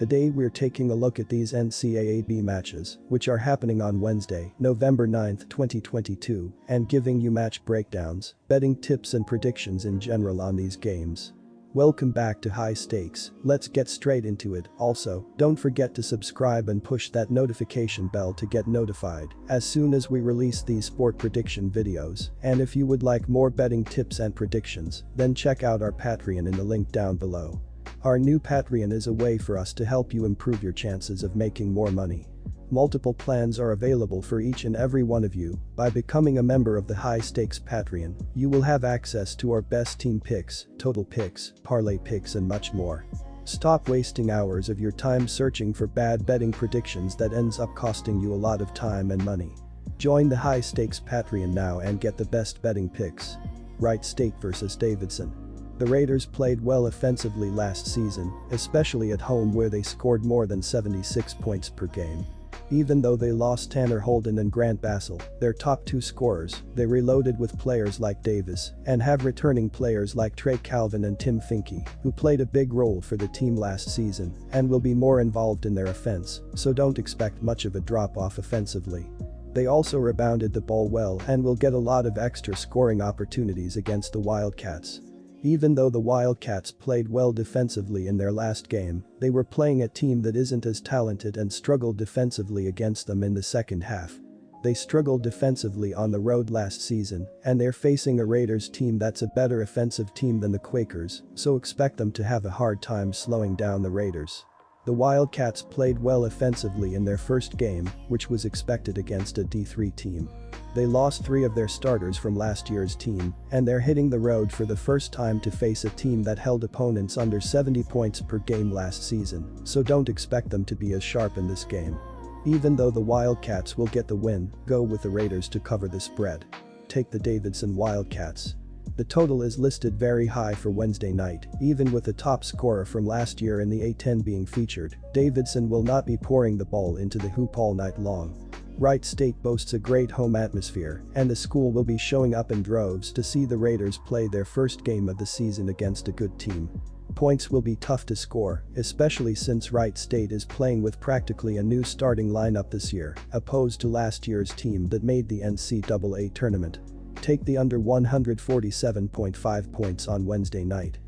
Today we're taking a look at these NCAAB matches, which are happening on Wednesday, November 9, 2022, and giving you match breakdowns, betting tips and predictions in general on these games. Welcome back to High Stakes, let's get straight into it. Also, don't forget to subscribe and push that notification bell to get notified as soon as we release these sport prediction videos. And if you would like more betting tips and predictions, then check out our Patreon in the link down below. Our new Patreon is a way for us to help you improve your chances of making more money. Multiple plans are available for each and every one of you. By becoming a member of the High Stakes Patreon, you will have access to our best team picks, total picks, parlay picks and much more. Stop wasting hours of your time searching for bad betting predictions that ends up costing you a lot of time and money. Join the High Stakes Patreon now and get the best betting picks. Wright State vs Davidson. The Raiders played well offensively last season, especially at home where they scored more than 76 points per game. Even though they lost Tanner Holden and Grant Bassel, their top two scorers, they reloaded with players like Davis and have returning players like Trey Calvin and Tim Finke, who played a big role for the team last season and will be more involved in their offense, so don't expect much of a drop-off offensively. They also rebounded the ball well and will get a lot of extra scoring opportunities against the Wildcats. Even though the Wildcats played well defensively in their last game, they were playing a team that isn't as talented and struggled defensively against them in the second half. They struggled defensively on the road last season, and they're facing a Raiders team that's a better offensive team than the Quakers, so expect them to have a hard time slowing down the Raiders. The Wildcats played well offensively in their first game, which was expected against a D3 team. They lost 3 of their starters from last year's team, and they're hitting the road for the first time to face a team that held opponents under 70 points per game last season, so don't expect them to be as sharp in this game. Even though the Wildcats will get the win, go with the Raiders to cover the spread. Take the Davidson Wildcats. The total is listed very high for Wednesday night, even with the top scorer from last year in the A10 being featured. Davidson will not be pouring the ball into the hoop all night long. Wright State boasts a great home atmosphere, and the school will be showing up in droves to see the Raiders play their first game of the season against a good team. Points will be tough to score, especially since Wright State is playing with practically a new starting lineup this year, opposed to last year's team that made the NCAA tournament. Take the under 147.5 points on Wednesday night.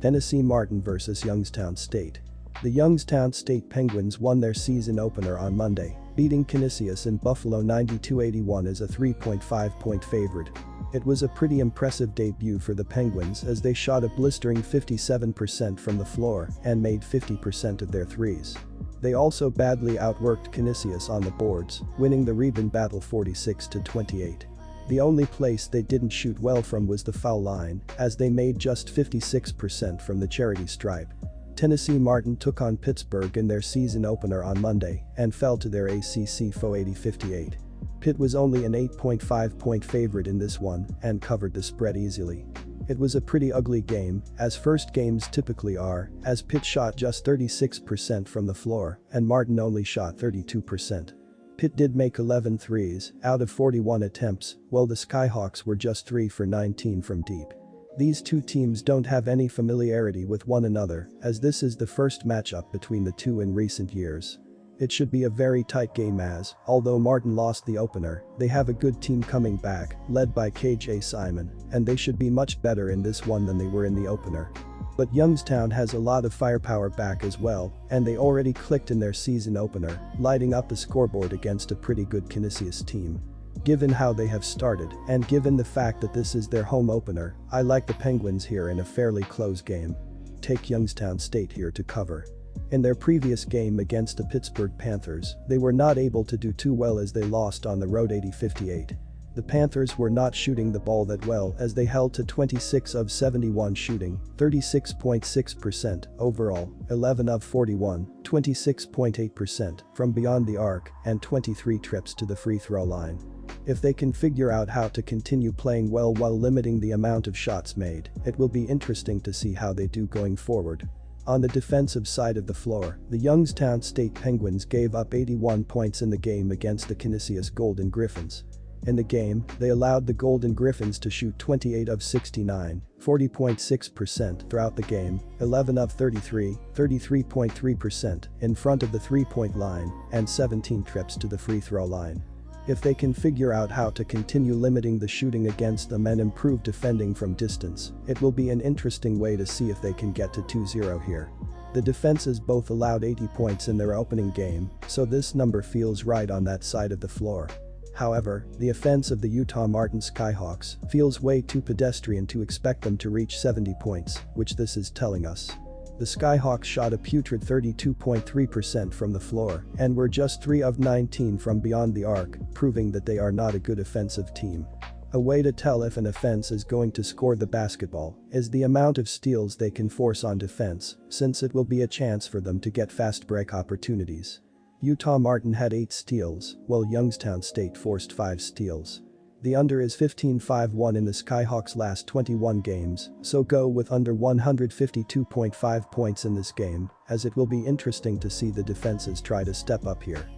Tennessee Martin vs Youngstown State. The Youngstown State Penguins won their season opener on Monday, beating Canisius in Buffalo 92-81 as a 3.5-point favorite. It was a pretty impressive debut for the Penguins as they shot a blistering 57% from the floor and made 50% of their threes. They also badly outworked Canisius on the boards, winning the rebound battle 46-28. The only place they didn't shoot well from was the foul line, as they made just 56% from the charity stripe. Tennessee Martin took on Pittsburgh in their season opener on Monday and fell to their ACC foe 80-58. Pitt was only an 8.5-point favorite in this one and covered the spread easily. It was a pretty ugly game, as first games typically are, as Pitt shot just 36% from the floor and Martin only shot 32%. Pitt did make 11 threes out of 41 attempts, while the Skyhawks were just 3 for 19 from deep. These two teams don't have any familiarity with one another, as this is the first matchup between the two in recent years. It should be a very tight game as, although Martin lost the opener, they have a good team coming back, led by KJ Simon, and they should be much better in this one than they were in the opener. But Youngstown has a lot of firepower back as well, and they already clicked in their season opener, lighting up the scoreboard against a pretty good Canisius team. Given how they have started, and given the fact that this is their home opener, I like the Penguins here in a fairly close game. Take Youngstown State here to cover. In their previous game against the Pittsburgh Panthers, they were not able to do too well as they lost on the road 80-58. The Panthers were not shooting the ball that well as they held to 26 of 71 shooting, 36.6% overall, 11 of 41, 26.8% from beyond the arc, and 23 trips to the free throw line. If they can figure out how to continue playing well while limiting the amount of shots made, it will be interesting to see how they do going forward. On the defensive side of the floor, the Youngstown State Penguins gave up 81 points in the game against the Canisius Golden Griffins. In the game, they allowed the Golden Griffins to shoot 28 of 69, 40.6% throughout the game, 11 of 33, 33.3% in front of the three-point line, and 17 trips to the free throw line. If they can figure out how to continue limiting the shooting against them and improve defending from distance, it will be an interesting way to see if they can get to 2-0 here. The defenses both allowed 80 points in their opening game, so this number feels right on that side of the floor. However, the offense of the Utah Martin Skyhawks feels way too pedestrian to expect them to reach 70 points, which this is telling us. The Skyhawks shot a putrid 32.3% from the floor and were just 3 of 19 from beyond the arc, proving that they are not a good offensive team. A way to tell if an offense is going to score the basketball is the amount of steals they can force on defense, since it will be a chance for them to get fast break opportunities. Utah Martin had 8 steals, while Youngstown State forced 5 steals. The under is 15.51 in the Skyhawks' last 21 games, so go with under 152.5 points in this game, as it will be interesting to see the defenses try to step up here.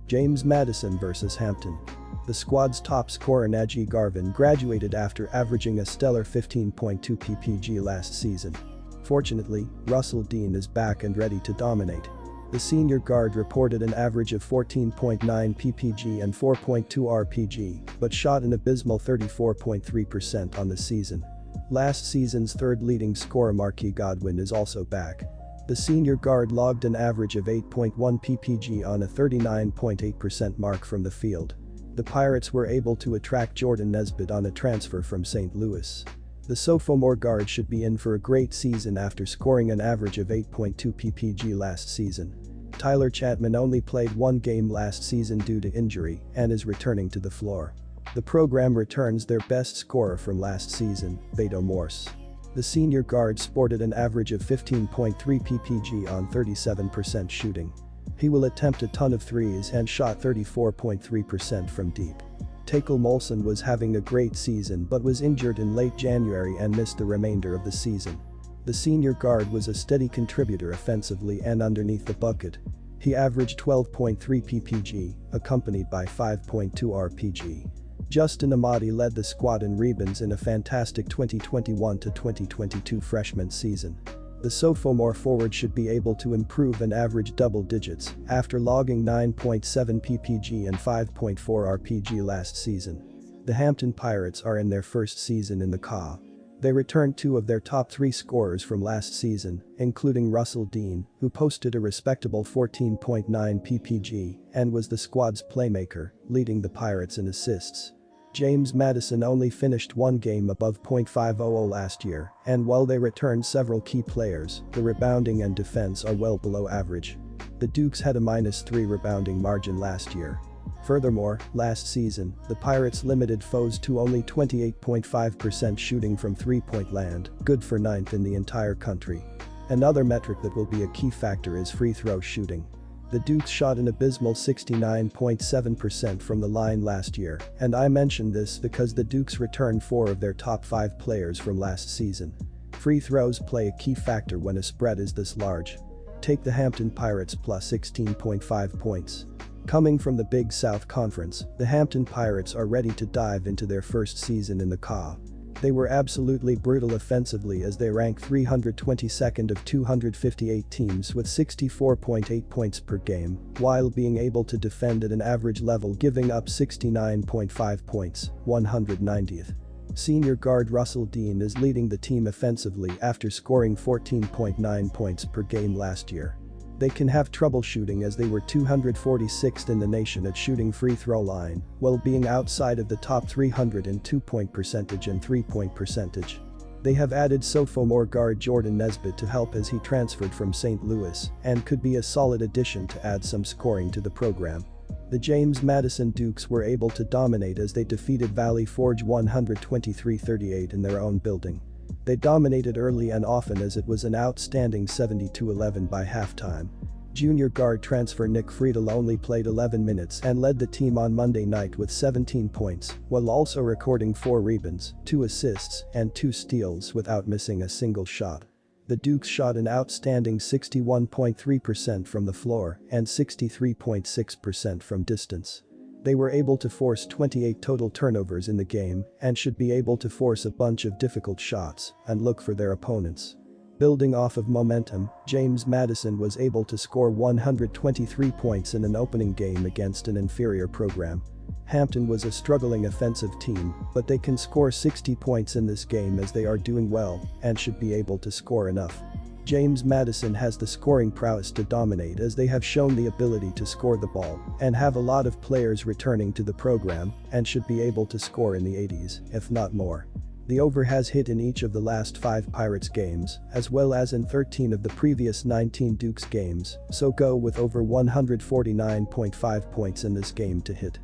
James Madison vs Hampton. The squad's top scorer Najee Garvin graduated after averaging a stellar 15.2 ppg last season. Fortunately, Russell Dean is back and ready to dominate. The senior guard reported an average of 14.9 ppg and 4.2 rpg, but shot an abysmal 34.3% on the season. Last season's third leading scorer Marquis Godwin is also back. The senior guard logged an average of 8.1 ppg on a 39.8% mark from the field. The Pirates were able to attract Jordan Nesbitt on a transfer from St. Louis. The sophomore guard should be in for a great season after scoring an average of 8.2 ppg last season. Tyler Chapman only played 1 game last season due to injury and is returning to the floor. The program returns their best scorer from last season, Beto Morse. The senior guard sported an average of 15.3 ppg on 37% shooting. He will attempt a ton of threes and shot 34.3% from deep. Takel Molson was having a great season but was injured in late January and missed the remainder of the season. The senior guard was a steady contributor offensively and underneath the bucket. He averaged 12.3 ppg, accompanied by 5.2 rpg. Justin Amati led the squad in rebounds in a fantastic 2021-2022 freshman season. The sophomore forward should be able to improve and average double digits after logging 9.7 ppg and 5.4 rpg last season. The Hampton Pirates are in their first season in the NCAA. They returned 2 of their top 3 scorers from last season, including Russell Dean, who posted a respectable 14.9 ppg and was the squad's playmaker, leading the Pirates in assists. James Madison only finished 1 game above .500 last year, and while they returned several key players, the rebounding and defense are well below average. The Dukes had a -3 rebounding margin last year. Furthermore, last season, the Pirates limited foes to only 28.5% shooting from three-point land, good for 9th in the entire country. Another metric that will be a key factor is free throw shooting. The Dukes shot an abysmal 69.7% from the line last year, and I mention this because the Dukes returned 4 of their top 5 players from last season. Free throws play a key factor when a spread is this large. Take the Hampton Pirates plus 16.5 points. Coming from the Big South Conference, the Hampton Pirates are ready to dive into their first season in the NCAA. They were absolutely brutal offensively as they ranked 322nd of 258 teams with 64.8 points per game, while being able to defend at an average level, giving up 69.5 points, 190th. Senior guard Russell Dean is leading the team offensively after scoring 14.9 points per game last year. They can have trouble shooting as they were 246th in the nation at shooting free throw line, while being outside of the top 300 in 2-point percentage and 3-point percentage. They have added sophomore guard Jordan Nesbitt to help as he transferred from St. Louis and could be a solid addition to add some scoring to the program. The James Madison Dukes were able to dominate as they defeated Valley Forge 123-38 in their own building. They dominated early and often as it was an outstanding 70-11 by halftime. Junior guard transfer Nick Friedel only played 11 minutes and led the team on Monday night with 17 points, while also recording 4 rebounds, 2 assists, and 2 steals without missing a single shot. The Dukes shot an outstanding 61.3% from the floor and 63.6% from distance. They were able to force 28 total turnovers in the game and should be able to force a bunch of difficult shots and look for their opponents. Building off of momentum, James Madison was able to score 123 points in an opening game against an inferior program. Hampton was a struggling offensive team, but they can score 60 points in this game as they are doing well and should be able to score enough. James Madison has the scoring prowess to dominate as they have shown the ability to score the ball and have a lot of players returning to the program and should be able to score in the 80s, if not more. The over has hit in each of the last 5 Pirates games, as well as in 13 of the previous 19 Dukes games, so go with over 149.5 points in this game to hit.